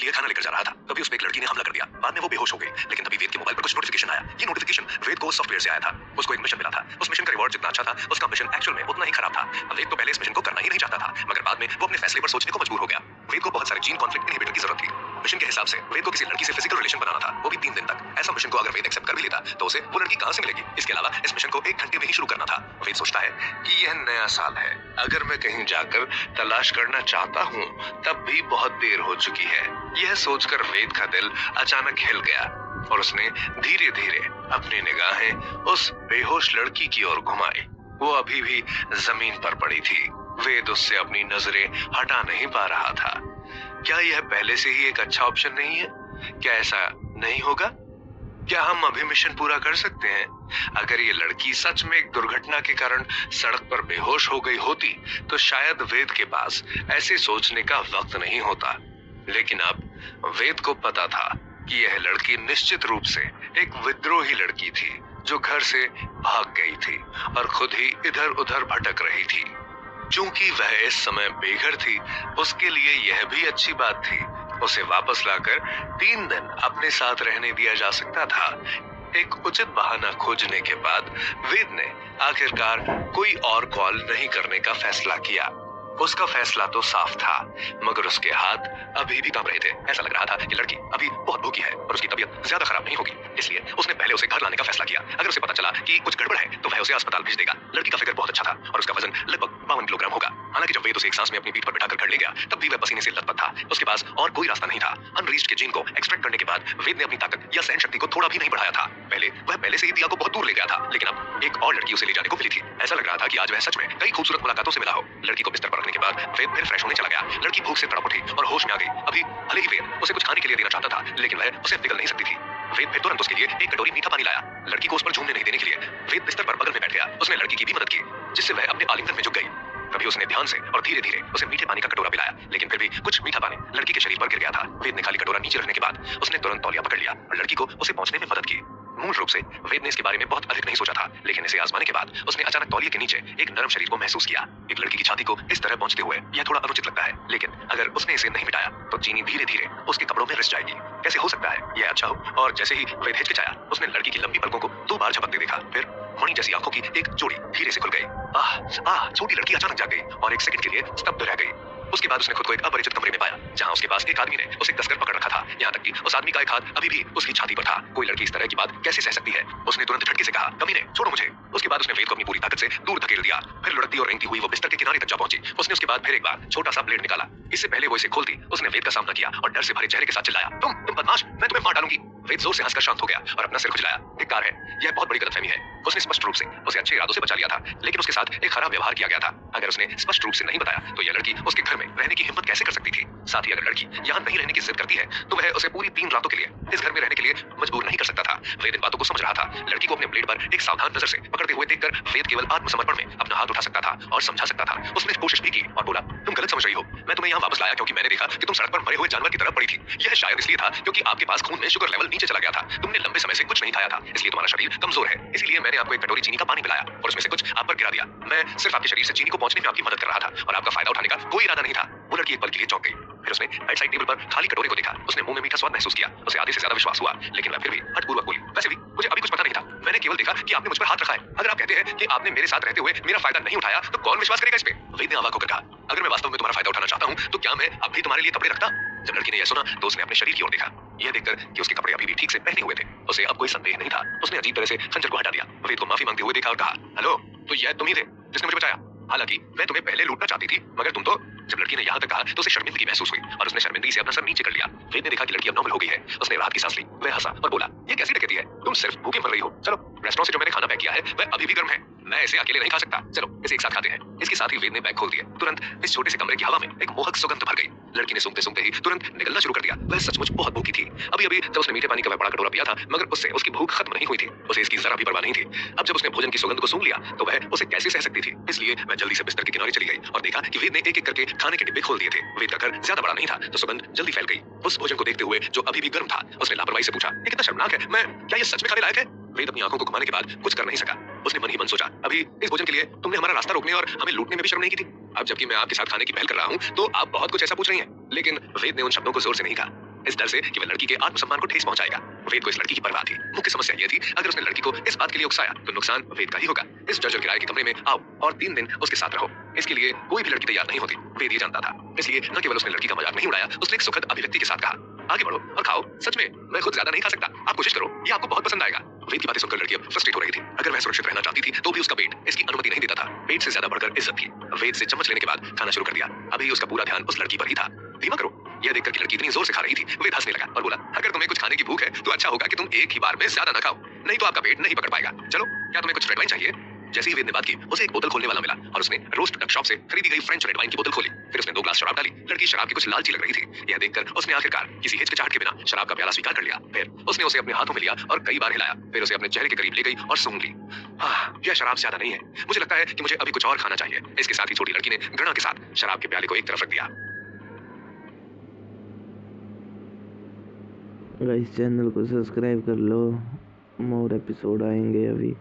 लिए खाना लेकर जा रहा था, तभी उस पे एक लड़की ने हमला कर दिया। बाद में वो बेहोश हो गई, लेकिन तभी वेद के मोबाइल पर कुछ नोटिफिकेशन आया। ये नोटिफिकेशन वेद को सॉफ्टवेयर से आया था। उसको एक मिशन मिला था। उस मिशन का रिवॉर्ड जितना अच्छा था, उसका मिशन एक्चुअल में उतना ही खराब था। वेद तो पहले इस मिशन को करना ही नहीं चाहता था, मगर बाद में वो अपने फैसले पर सोचने को मजबूर हो गया। वेद को बहुत सारे जीन कॉन्फ्लिक्ट इनहिबिटर की जरूरत थी। मिशन के हिसाब से वेद को किसी लड़की से फिजिकल रिलेशन बनाना था, वो भी 3 दिन तक। ऐसा मिशन को अगर वेद एक्सेप्ट कर भी लेता तो उसे वो लड़की कहां से मिलेगी? इसके अलावा इस मिशन को 1 घंटे में ही शुरू करना था। वेद सोचता है कि यह नया साल है, अगर मैं कहीं जाकर तलाश करना चाहता हूँ तब भी बहुत देर हो चुकी है। यह सोचकर वेद का दिल अचानक हिल गया और उसने धीरे धीरे अपनी निगाहें उस बेहोश लड़की की ओर घुमाई। वो अभी भी जमीन पर पड़ी थी। वेद उससे अपनी नजरें हटा नहीं पा रहा था। क्या यह पहले से ही एक अच्छा ऑप्शन नहीं है? क्या ऐसा नहीं होगा? क्या हम अभी मिशन पूरा कर सकते हैं? अगर ये लड़की सच में एक दुर्घटना के कारण सड़क पर बेहोश हो गई होती तो शायद वेद के पास ऐसे सोचने का वक्त नहीं होता। लेकिन अब वेद को पता था कि यह लड़की निश्चित रूप से एक विद्रोही लड़की थी जो घर से भाग गई थी और खुद ही इधर उधर भटक रही थी। चूंकि वह इस समय बेघर थी, उसके लिए यह भी अच्छी बात थी। उसे वापस लाकर 3 दिन अपने साथ रहने दिया जा सकता था। एक उचित बहाना खोजने के बाद वेद ने आखिरकार कोई और कॉल नहीं करने का फैसला किया। उसका फैसला तो साफ था, मगर उसके हाथ अभी भी कांप रहे थे। ऐसा लग रहा था कि लड़की अभी बहुत भूखी है और उसकी तबीयत ज्यादा खराब नहीं होगी। इसलिए उसने पहले उसे घर लाने का फैसला किया। अगर उसे पता चला कि कुछ गड़बड़ है तो वह उसे अस्पताल भेज देगा। लड़की का फिगर बहुत अच्छा था और उसका वजन लगभग 52 किलोग्राम होगा। हालांकि जब वेद उसे एक सांस में अपनी पीठ पर बिठाकर घर ले गया, तब भी वह पसीने से लथपथ था। उसके पास और कोई रास्ता नहीं था। अनरीच्ड के जीन को एक्सट्रैक्ट करने के बाद वेद ने अपनी ताकत या सहन शक्ति को थोड़ा भी नहीं बढ़ाया था। वह पहले से ही दिया को बहुत दूर ले गया था, लेकिन अब एक और लड़की उसे ले जाने को मिली थी। ऐसा लग रहा था कि आज वह सच में कई खूबसूरत मुलाकातों से मिला हो। लड़की को बिस्तर पर रखने के बाद वेद फिर फ्रेश होने चला गया। लड़की भूख से तड़प उठी और होश में आ गई। अभी भले ही वेद उसे कुछ खाने के लिए देना चाहता था, लेकिन वह उसे निगल नहीं सकती थी। वेद फिर तुरंत उसके लिए एक कटोरी मीठा पानी लाया। लड़की को उस पर झूमने नहीं देने के लिए वेद बिस्तर पर बगल में बैठ गया। उसने लड़की की भी मदद की, जिससे वह अपने आलिंगन में झुक गई। तभी उसने ध्यान से और धीरे धीरे उसे मीठे पानी का कटोरा पिलाया, लेकिन फिर भी कुछ मीठा पानी लड़की के शरीर पर गिर गया था। वेद ने खाली कटोरा नीचे रखने के बाद उसने तुरंत तौलिया पकड़ लिया और लड़की को उसे पहुंचने में मदद की। मूल रूप से वेद ने इसके बारे में बहुत अधिक नहीं सोचा था, लेकिन इसे आजमाने के बाद उसने अचानक तौलिए के नीचे एक नरम शरीर को महसूस किया। एक लड़की की छाती को इस तरह पहुंचते हुए यह थोड़ा अनुचित लगता है, लेकिन अगर उसने इसे नहीं मिटाया तो चीनी धीरे धीरे उसके कपड़ों में रिस जाएगी। कैसे हो सकता है यह अच्छा हो? और जैसे ही वेद हिचकिचाया, उसने लड़की की लंबी पलकों को 2 बार झपकते देखा। फिर मणि जैसी आंखों की एक जोड़ी धीरे से खुल गई। छोटी लड़की अचानक जाग गई और एक सेकंड के लिए स्तब्ध रह गई। उसके बाद उसने खुद को एक अपरिचित कमरे में पाया, जहां उसके पास एक आदमी ने उसे कसकर पकड़ रखा था। यहाँ तक कि उस आदमी का एक हाथ अभी भी उसकी छाती पर था। कोई लड़की इस तरह की बात कैसे सह सकती है? उसने तुरंत झटके से कहा, कमीने, छोड़ो मुझे। उसके बाद उसने वेद को अपनी पूरी ताकत से दूर धकेल दिया। फिर लुढ़कती और रेंगती हुई वो बिस्तर के किनारे तक जा पहुंची। उसने उसके बाद फिर एक बार छोटा सा ब्लेड निकाला। इससे पहले वो इसे खोलती, उसने वेद का सामना किया और डर से भरे चेहरे के साथ चिल्लाया, तुम बदमाश, मैं तुम्हें मार डालूंगी। वेद जोर से हंसकर शांत हो गया और अपना सिर खुजलाया। धिक्कार है, यह बहुत बड़ी गलतफहमी है। उसने स्पष्ट रूप से उसे अच्छे इरादों से बचा लिया था, लेकिन उसके साथ एक खराब व्यवहार किया गया था। अगर उसने स्पष्ट रूप से नहीं बताया तो यह लड़की उसके घर में रहने की हिम्मत कैसे कर सकती थी? साथ ही अगर लड़की यहाँ नहीं रहने की जिद करती है तो वह उसे पूरी 3 रातों के लिए इस घर में रहने के लिए मजबूर नहीं कर सकता था। वेद इन बातों को समझ रहा था। लड़की को अपने ब्लेड पर एक सावधान नजर से पकड़ते हुए देखकर वेद केवल आत्मसमर्पण में अपना हाथ उठा सकता था और समझा सकता था। उसने कोशिश भी की और बोला, तुम गलत समझ रही हो। मैं तुम्हें यहाँ वापस लाया क्योंकि मैंने देखा कि तुम सड़क पर मरे हुए जानवर की तरह पड़ी थी। यह शायद इसलिए था क्योंकि आपके पास खून में शुगर लेवल नीचे चला गया था। तुमने लंबे समय से कुछ नहीं खाया था, इसलिए तुम्हारा शरीर कमजोर है। इसीलिए मैंने आपको एक कटोरी चीनी का पानी पिलाया और उसमें से कुछ आप पर गिरा दिया। मैं सिर्फ आपके शरीर से चीनी को पहुंचने में आपकी मदद कर रहा था और आपका फायदा उठाने का कोई इरादा नहीं था। वो लड़की एक पल के लिए चौंक गई। फिर उसने बेड साइड टेबल पर खाली कटोरे को देखा। उसने मुंह में मीठा स्वाद महसूस किया। उसे आधे से ज्यादा विश्वास हुआ, लेकिन वह फिर भी हठपूर्वक बोली, वैसे भी मुझे अभी कुछ पता नहीं था। मैंने केवल देखा कि आपने मुझ पर हाथ रखा है। अगर आप कहते हैं कि आपने मेरे साथ रहते हुए मेरा फायदा नहीं उठाया तो कौन विश्वास करेगा इस पे? वेद ने अवाक होकर कहा, अगर मैं वास्तव में तुम्हारा फायदा उठाना चाहता हूँ तो क्या मैं अब भी तुम्हारे लिए कपड़े रखता? जब लड़की ने यह सुना तो उसने अपने शरीर की ओर देखा। यह देखकर कि उसके कपड़े अभी भी ठीक से पहने हुए थे, उसे अब कोई संदेह नहीं था। उसने अजीब तरह से खंजर को हटा दिया। वेद को माफी मांगते हुए देखा और कहा, हेलो, तो यह तुम ही थे जिसने मुझे बचाया। हालांकि मैं तुम्हें पहले लूटना चाहती थी, मगर तुम तो। जब लड़की ने यहाँ तक कहा तो उसे शर्मिंदगी महसूस हुई और उसने शर्मिंदगी से अपना सर नीचे कर लिया। वेद ने देखा कि लड़की अब नॉर्मल हो गई है। उसने राहत की सांस ली। वह हंसा और बोला, ये कैसी डकैती है? तुम सिर्फ भूखे मर रही हो। चलो, रेस्टोरेंट से जो मैंने खाना पैक किया है वह अभी भी गर्म है। मैं इसे अकेले नहीं खा सकता। चलो इसे एक साथ खाते हैं। इसके साथ ही वेद ने बैग खोल दिया। तुरंत इस छोटे से कमरे की हवा में एक मोहक सुगंध भर गई। लड़की ने सूंघते सूंघते ही तुरंत निगलना शुरू कर दिया। वह सचमुच बहुत भूखी थी। अभी जब उसने मीठे पानी का वह बड़ा कटोरा पिया था, मगर उससे उसकी भूख खत्म नहीं हुई थी। उसे इसकी जरा भी परवाह नहीं थी। अब जब उसने भोजन की सुगंध को सूंघ लिया तो वह उसे कैसे सह सकती थी? इसलिए मैं जल्दी से बिस्तर के किनारे चली गई और देखा कि वेद ने एक-एक करके खाने के डिब्बे खोल दिए थे। वेद का घर ज्यादा बड़ा नहीं था तो सुगंध जल्दी फैल गई। उस भोजन को देखते हुए जो अभी भी गर्म था, उसने लापरवाही से पूछा, ये कितना शर्मनाक है। क्या ये सच में खाने लायक है? वेद अपनी आंखों को घुमाने के बाद कुछ कर नहीं सका। उसने मन ही मन सोचा, अभी इस भोजन के लिए तुमने हमारा रास्ता रोकने और हमें लूटने में भी शर्म नहीं की थी। अब जबकि मैं आपके साथ खाने की पहल कर रहा हूँ तो आप बहुत कुछ ऐसा पूछ रही हैं। लेकिन वेद ने उन शब्दों को जोर से नहीं कहा। इस डर से कि वह लड़की के आत्मसम्मान को ठेस पहुंचाएगा। वेद को इस लड़की की परवाह थी। मुख्य समस्या यह थी, अगर उसने लड़की को इस बात के लिए उकसाया तो नुकसान वेद का ही होगा। इस जर्जर किराए के कमरे में आओ और 3 दिन उसके साथ रहो, इसके लिए कोई भी लड़की तैयार नहीं होती। वेद ये जानता था, इसलिए न केवल उसने लड़की का मजाक नहीं उड़ाया, उसने एक सुखद अभिव्यक्ति के साथ कहा, आगे बढ़ो और खाओ। सच में मैं खुद ज्यादा नहीं खा सकता, आप कोशिश करो, ये आपको बहुत पसंद आएगा। वेद की बातें सुनकर लड़की अब फ्रस्ट्रेट हो रही थी। अगर वह सुरक्षित रहना चाहती थी तो भी उसका पेट इसकी अनुमति नहीं देता था। पेट से ज्यादा बढ़कर इज्जत थी। वेद से चम्मच लेने के बाद खाना शुरू कर दिया। अभी उसका पूरा ध्यान उस लड़की पर ही था। धीमा करो। यह देखकर कि लड़की इतनी जोर से खा रही थी, वेद हंसने लगा और बोला, अगर तुम्हें कुछ खाने की भूख है तो अच्छा होगा कि तुम एक ही बार में ज्यादा न खाओ, नहीं तो आपका पेट नहीं पकड़ पाएगा। चलो, क्या तुम्हें कुछ रेड वाइन चाहिए? जैसे ही वेद ने बात की, उसे एक बोतल खोलने वाला मिला और उसने रोस्ट डक शॉप से खरीदी गई फ्रेंच रेड वाइन की बोतल खोली। फिर उसने 2 ग्लास शराब डाली। लड़की शराब की कुछ लालची लग रही थी। यह देखकर उसने आखिरकार किसी हिचकिचाहट के बिना शराब का प्याला स्वीकार कर लिया। फिर उसने उसे अपने हाथों में लिया और कई बार हिलाया। फिर उसे अपने चेहरे के करीब ले गई और सूंघ ली। यह शराब ज्यादा नहीं है, मुझे लगता है कि मुझे अभी कुछ और खाना चाहिए। इसके साथ ही छोटी लड़की ने घृणा के साथ शराब के प्याले को एक तरफ रख दिया। गाइस, चैनल को सब्सक्राइब कर लो, मोर एपिसोड आएंगे अभी।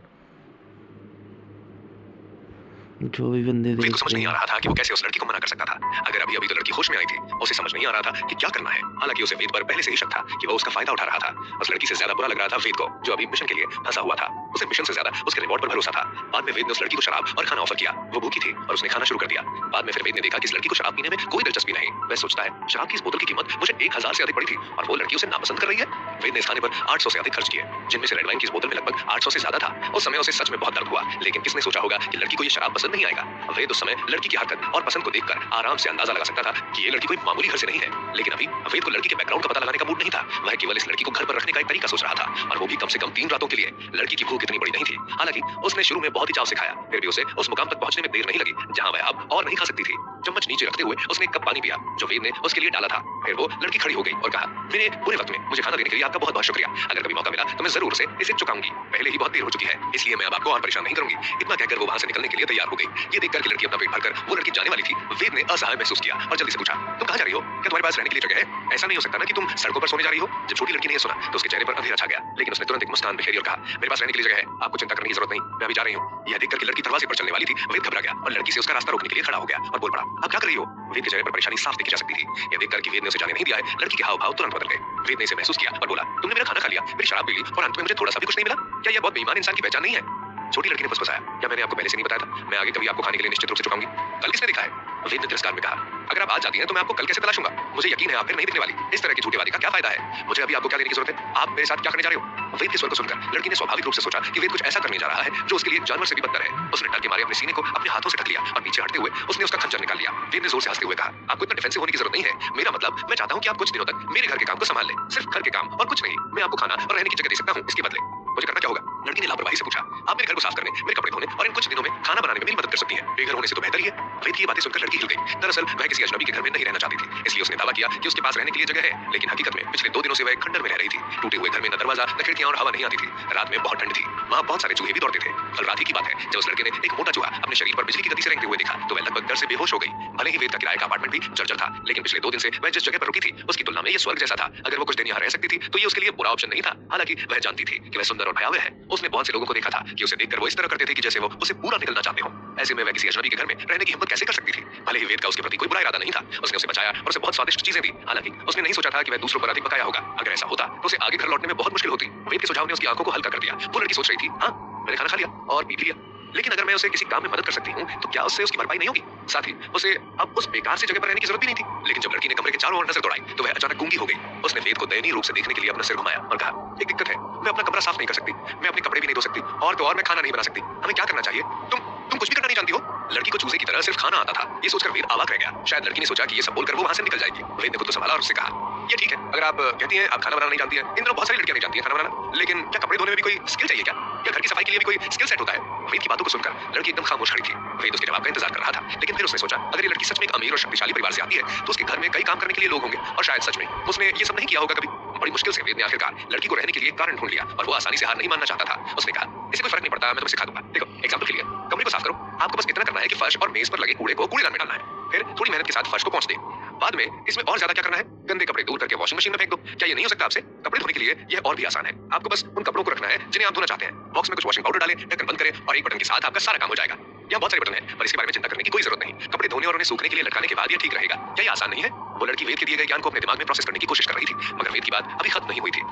जो भी बंदे वेद को समझ नहीं आ रहा था कि वो कैसे उस लड़की को मना कर सकता था। अगर अभी अभी तो लड़की होश में आई थी, उसे समझ नहीं आ रहा था कि क्या करना है। हालांकि उसे वेद पर पहले से ही शक था कि वो उसका फायदा उठा रहा था। उस लड़की से ज्यादा बुरा लग रहा था वेद को, जो अभी मिशन के लिए फंसा हुआ था। उसे मिशन से ज्यादा उसके रिवॉर्ड पर भरोसा था। बाद में वेद ने उस लड़की को शराब और खाना ऑफर किया। वो भूखी थी और उसने खाना शुरू कर दिया। बाद में फिर वेद ने देखा कि इस लड़की को शराब पीने में कोई दिलचस्पी नहीं। वह सोचता है, शराब की इस बोतल की कीमत मुझे 1000 से अधिक पड़ी थी और वो लड़की उसे नापसंद कर रही है। वेद ने इस खाने पर 800 से अधिक खर्च किए, जिनमें से रेड वाइन की इस बोतल में लगभग 800 से ज्यादा था। उस समय उसे सच में बहुत दर्द हुआ, लेकिन किसने सोचा होगा कि लड़की को ये शराब पसंद नहीं आएगा। वेद उस समय लड़की की हरकत और पसंद को देखकर आराम से अंदाजा लगा सकता था कि ये लड़की कोई मामूली घर से नहीं है। लेकिन अभी वेद को लड़की के बैकग्राउंड का पता लगाने का मूड नहीं था। वह केवल इस लड़की को घर पर रखने का एक तरीका सोच रहा था, और वो भी कम से कम 3 रातों के लिए। लड़की की भूख इतनी बड़ी नहीं थी। हालांकि उसने शुरू में बहुत ही चाव से खाया, फिर भी उसे उस मुकाम तक पहुंचने में देर नहीं लगी जहां वह अब और नहीं खा सकती थी। चम्मच नीचे रखते हुए उसने एक कप पानी पिया जो वेद ने उसके लिए डाला था। फिर वो लड़की खड़ी हो गई और कहा, मेरे पूरे वक्त में मुझे खाना देने के लिए आपका बहुत बहुत शुक्रिया। अगर कभी मौका मिला तो मैं जरूर से इसे चुकाऊंगी। पहले ही बहुत देर हो चुकी है, इसलिए मैं अब आपको और परेशान नहीं करूंगी। इतना कहकर वो वहां से निकलने के लिए तैयार हो गई। ये देखकर कि लड़की अपना पेट भरकर वो लड़की जाने वाली थी, वेद ने असहाय महसूस किया और जल्दी से पूछा, तुम कहां जा रही हो? क्या तुम्हारे पास रहने के लिए जगह है? ऐसा नहीं हो सकता ना कि तुम सड़कों पर सोने जा रही हो। जब छोटी लड़की ने यह सुना तो उसके चेहरे पर अंधेरा छा गया, लेकिन उसने तुरंत एक मुस्कान बिखेरी और कहा, मेरे पास रहने के लिए जगह है, आपको चिंता करने की जरूरत नहीं, मैं अभी जा रही हूं। यह देखकर कि लड़की दरवाजे पर चलने वाली थी, वेद घबरा गया और लड़की से उसका रास्ता रोकने के लिए खड़ा हो गया और बोल पड़ा, आप क्या कर रही हो? वेद के चेहरे पर परेशानी साफ देखी जा सकती थी। यह देखकर कि वेद ने उसे जाने नहीं दिया है, लड़की के हाव भाव तुरंत बदल गए। वेद ने इसे महसूस किया और बोला, तुमने मेरा खाना खा लिया, मेरी शराब पी ली और अंत में मुझे थोड़ा सा भी कुछ नहीं मिला। क्या यह बहुत बेईमान इंसान की पहचान नहीं है? छोटी लड़की ने फुसफुसाया, क्या मैंने आपको पहले से नहीं बताया था? मैं आगे कभी आपको खाने के लिए निश्चित रूप से चुकाऊंगी। कल किसने देखा है? वेद ने तिरस्कार में कहा, अगर आप आज जाती हैं तो मैं आपको कल कैसे तलाशूंगा? मुझे यकीन है आप फिर नहीं दिखने वाली। इस तरह की झूठी वादी का क्या फायदा है? मुझे अभी आपको क्या देने की जरूरत है? आप मेरे साथ क्या करने जा रहे हो? वेद के स्वर को सुनकर लड़की ने स्वाभाविक रूप से सोचा कि वेद कुछ ऐसा करने जा रहा है जो उसके लिए जानवर से भी बदतर है। उसने डर के मारे अपने सीने को अपने हाथों से ढक लिया और पीछे हटते हुए उसने उसका खंजर निकाल लिया। वेद ने जोर से हंसते हुए कहा, आपको इतना डिफेंसिव होने की जरूरत नहीं है। मेरा मतलब, मैं चाहता हूं कि आप कुछ दिनों तक मेरे घर के काम को संभाल लें, सिर्फ घर के काम और कुछ नहीं। मैं आपको खाना और रहने की जगह दे सकता हूं, इसके बदले मुझे करना क्या होगा? लड़की ने लापरवाही से पूछा, आप मेरे घर को साफ करने, मेरे कपड़े धोने और इन कुछ दिनों में खाना बनाने में मेरी मदद कर सकती हैं। बेघर होने से तो बेहतर ही है। वेद की ये बातें सुनकर लड़की हिल गई। दरअसल वह किसी अजनबी के घर में नहीं रहना चाहती थी, इसलिए उसने दावा किया कि उसके पास रहने के लिए जगह है। लेकिन हकीकत में पिछले 2 दिनों से वह एक खंडर में रह रही थी। टूटे हुए घर में न दरवाजा, न खिड़कियां और हवा नहीं आती थी। रात में बहुत ठंड थी, वहां बहुत सारे चूहे भी दौड़ते थे। कल रात ही की बात है, जब उस लड़के ने एक मोटा चूहा अपने शरीर पर बिजली की गति से रेंगते हुए देखा तो वह लगभग डर से बेहोश हो गई। भले ही वेद का किराए का अपार्टमेंट भी जर्जर था, लेकिन पिछले 2 दिन से वह जिस जगह पर रुकी थी उसकी तुलना में यह स्वर्ग जैसा था। अगर वो कुछ दिन यहाँ रह सकती थी तो ये उसके लिए बुरा ऑप्शन नहीं था। हालांकि वह जानती थी कि वह सुंदर और भयावह है। उसने बहुत से लोगों को देखा था कि उसे देखकर वो इस तरह करते थे कि जैसे वो उसे पूरा निकलना चाहते हो। ऐसे में वह किसी अजनबी के घर में रहने की हिम्मत कैसे कर सकती थी? भले ही वेद का उसके प्रति कोई बुरा इरादा नहीं था, उसने उसे बचाया और उसे बहुत स्वादिष्ट चीजें दी। हालांकि उसने नहीं सोचा था कि वह दूसरों पर अधिक बकाया होगा। अगर ऐसा होता तो उसे आगे घर लौटने में बहुत मुश्किल होती। वेद के सुझाव ने उसकी आंखों को हल्का कर दिया। वो लड़की सोच रही थी, हाँ मैंने खाना खा लिया और पी भी लिया, लेकिन अगर मैं उसे किसी काम में मदद कर सकती हूँ तो क्या उससे उसकी भरपाई नहीं होगी? साथ ही उसे अब उस बेकार सी जगह पर रहने की जरूरत भी नहीं थी। लेकिन जब लड़की ने कमरे के चारों ओर नजर दौड़ाई तो वह अचानक गूंगी हो गई। उसने वेद को दयनीय रूप से देखने के लिए अपना सिर घुमाया और कहा, एक दिक्कत है, मैं अपना कमरा साफ नहीं कर सकती, मैं अपने कपड़े भी नहीं धो सकती और तो और मैं खाना नहीं बना सकती। हमें क्या करना चाहिए? तुम कुछ भी करना नहीं जानती हो? लड़की को चूजे की तरह सिर्फ खाना आता था। ये सोचकर वेद अवाक रह गया। शायद लड़की ने सोचा कि ये सब बोलकर वो वहां से निकल जाएगी। वेद ने खुद को संभाला और उससे कहा, ये ठीक है, अगर आप कहती हैं आप खाना बनाना नहीं जानती हैं, इन दिनों बहुत सारी लड़कियां नहीं जानती हैं खाना बनाना, लेकिन क्या कपड़े धोने में भी कोई स्किल चाहिए क्या? या घर की सफाई के लिए भी कोई स्किल सेट होता है? वेद की बातों को सुनकर लड़की एकदम खामोश खड़ी थी। वेद उसके जवाब का इंतजार कर रहा था, लेकिन फिर उसने सोचा, अगर ये लड़की सच में एक अमीर और शक्तिशाली परिवार से आती है तो उसके घर में कई काम करने के लिए लोग होंगे और शायद सच में उसने ये सब नहीं किया होगा कभी। बड़ी मुश्किल से वेद ने आखिरकार लड़की को रहने के लिए एक कारण ढूंढ लिया और वो आसानी से हार नहीं मानना चाहता था। उसने कहा, इसे कोई फर्क नहीं पड़ता, मैं तुम्हें सिखा दूंगा। देखो, एग्जाम्पल के लिए कमरे को साफ करो, आपको बस इतना करना है कि फर्श और मेज पर लगे कूड़े को कूड़ेदान में डालना है, फिर थोड़ी मेहनत के साथ फर्श को पोंछ दे। बाद में इसमें और ज्यादा क्या करना है, गंदे कपड़े दूर करके वॉशिंग मशीन में फेंक दो। क्या ये नहीं हो सकता आपसे? कपड़े धोने के लिए यह और भी आसान है। आपको बस उन कपड़ों को रखना है जिन्हें आप धोना चाहते हैं, बॉक्स में कुछ वॉशिंग पाउडर डालें, ढक्कन बंद करें और एक बटन के साथ आपका सारा काम हो जाएगा। यहाँ बहुत सारे बटन हैं, पर इसके बारे में चिंता करने की कोई जरूरत नहीं। कपड़े धोने और उन्हें सूखने के लिए लटकाने के बाद यह ठीक रहेगा। क्या ये आसान नहीं है? वो लड़की वेद के दिए गए ज्ञान को अपने दिमाग में प्रोसेस करने की कोशिश कर रही थी, मगर वेद की बात अभी खत्म नहीं हुई थी।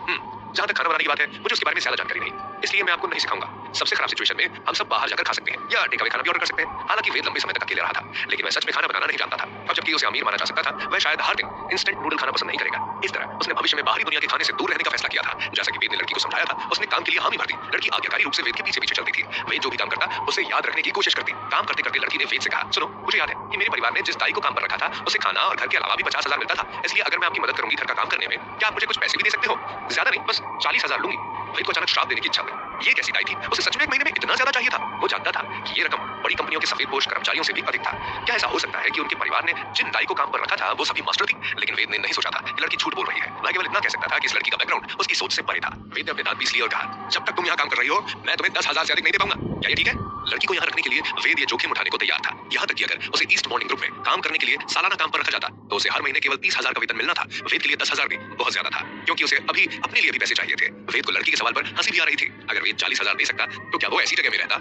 जहां तक खाना बनाने की बात है, मुझे उसके बारे में ज्यादा जानकारी नहीं, इसलिए मैं आपको नहीं सिखाऊंगा। सबसे खराब सिचुएशन में हम सब बाहर जाकर खा सकते हैं या टेक अवे खाना भी ऑर्डर कर सकते हैं। हालांकि वेद लंबे समय तक अकेले रहा था, लेकिन वह सच में खाना बनाना नहीं जानता था। और जबकि उसे अमीर माना जा सकता था, वह शायद हर दिन इंस्टेंट नूडल खाना पसंद नहीं करेगा। इस तरह उसने भविष्य में बाहरी दुनिया के खाने से दूर रहने का फैसला किया था। जैसा कि वेद ने लड़की को समझाया था, उसने काम के लिए हामी भर दी। लड़की आज्ञाकारी रूप से वेद के पीछे पीछे चलती थी। वेद जो भी काम करता, उसे याद रखने की कोशिश करती। काम करते करते लड़की ने वेद से कहा, सुनो, मुझे याद है कि मेरे परिवार ने जिस दाई को काम पर रखा था, उसे खाना और घर के अलावा भी 50,000 मिलता था। इसलिए अगर मैं आपकी मदद करूंगी घर का काम करने में, क्या आप मुझे कुछ पैसे भी दे सकते हो? ज्यादा नहीं, बस 40,000 लूंगी। वेद को अचानक श्राप देने की इच्छा हुई। ये कैसी दाई थी? उसे सच में एक महीने में इतना ज्यादा चाहिए था। वो जानता था कि ये रकम बड़ी कंपनियों के सफेदपोश कर्मचारियों से भी अधिक था। क्या ऐसा हो सकता है कि उनके परिवार ने जिन दाई को काम पर रखा था, वो सभी मास्टर थी? लेकिन वेद ने नहीं सोचा था कि लड़की झूठ बोल रही है। वह केवल इतना कह सकता था कि इस लड़की का बैकग्राउंड उसकी सोच से परे था। वेद ने अपने दांत पीस लिए और कहा, जब तक तुम यहाँ काम कर रही हो, मैं तुम्हें 10,000 से अधिक नहीं दे पाऊंगा। क्या ये ठीक है? लड़की को यहाँ रखने के लिए वेद ये जोखिम उठाने को तैयार था। यहाँ तक कि अगर उसे ईस्ट मॉर्निंग ग्रुप में काम करने के लिए सालाना काम पर रखा जाता, तो उसे हर महीने केवल 30,000 का वेतन मिलना था। वेद के लिए 10,000 भी बहुत ज्यादा था, क्योंकि उसे अभी अपने लिए भी पैसे चाहिए थे। वेद को लड़की के सवाल पर हंसी भी आ रही थी। अगर वेद 40,000 दे सकता, तो क्या वो ऐसी जगह में रहता?